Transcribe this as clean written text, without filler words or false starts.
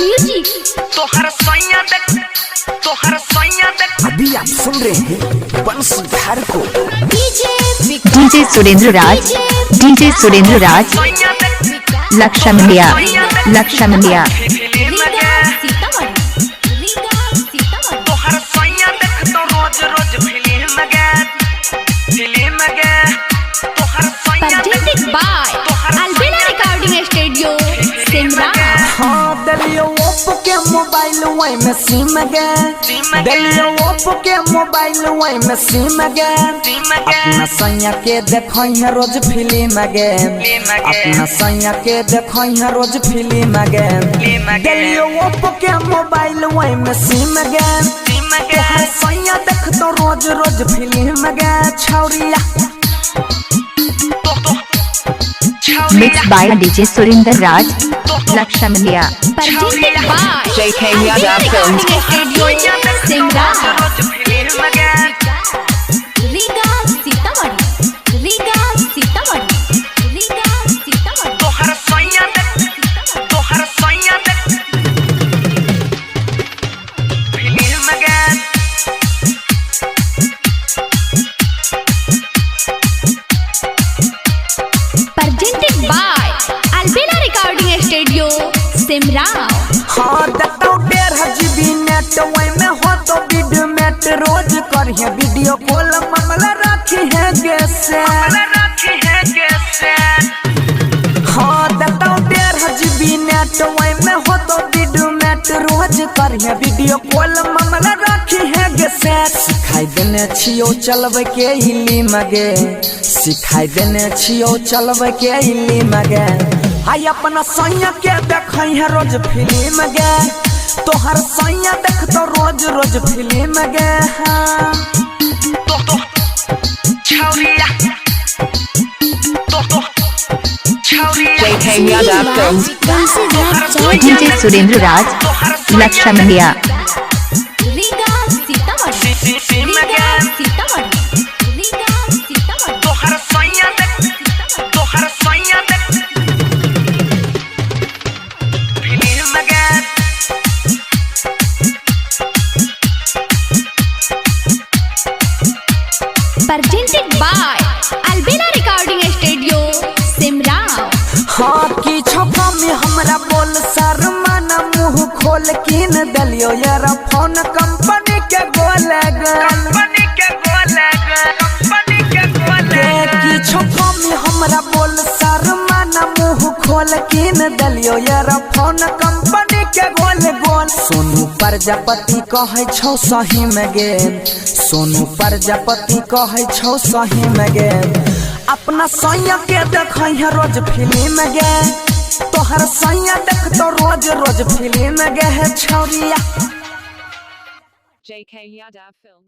Music. तोहर सैया देख। अभी आप सुन रहे हैं बंसीधर को। डीजे सुरेंद्र राज, डीजे सुरेंद्र राज, लक्ष्मणिया, लक्ष्मणिया। तोहर सैया देख तो रोज रोज फिल्म गे। तोहर सैया Presented by Albina Recording Studio, Simra। हाँ दलियो ओप्पो के मोबाइल वही में सिम गे। दलियो ओप्पो के मोबाइल वही में सिम गे। अपना सैया के देखो है रोज फिल्म गे। अपना सैया के देखो है रोज फिल्म गे। दलियो ओप्पो के मोबाइल वही में सिम गे। तोहर सैया देख तो रोज रोज फिल्म गे। छौरिया mix by DJ Surendra Raj, Laxmaniya. Presented by JK Albina Yadav Films। Recording Studio, Simra। Riga Sitamarhi, Riga Sitamarhi, Riga Sitamarhi. तोहर सैया देख, तोहर सैया देख फिल्म गे। Presented by Albina Recording Studio, Simra। हाँ देखो 1.5 GB नेट वही में हो तो वीडियो मेट रोज करिए वीडियो कॉल मामला रखी है कैसे। रखी है कैसे। हाँ देखो 1.5 GB नेट वही में हो तो वीडियो मेट रोज करिए वीडियो कॉल मामला रखी है कैसे। सिखाई देने छियो चलबे के हिली मगे। सिखाई देने छियो चलबे के हिली मगे। हाय अपना सैया के देखई है रोज फिल्म गे। तोहर सैया देख तो रोज रोज फिल्म गे। हाँ तो छौरिया तो छौरिया। JK Yadav Films। DJ Surendra Raj, Laxmaniya. Riga Sitamarhi, Riga Sitamarhi, Riga Sitamarhi. तोहर सैया देख, तोहर सैया देख फिल्म गे। Presented by Albina Recording Studio, Simra। हाँ की छपा में हमरा बोल शर्माना मुँह खोल किन दलियो यार फोन कंपनी के गोले कंपनी के गोले कंपनी के गोले। की छपा में हमरा बोल शर्माना मुँह खोल किन दलियो यार फोन कंपनी के गोल गोल। सोनू प्रजापति कहे छौ सही में गे। सोनू प्रजापति कहे छौ सही में गे। अपना सैया के देखई है रोज फिल्म गे। तोहर सैया देख तो रोज रोज फिल्म गे है छौरिया। JK Yadav Films।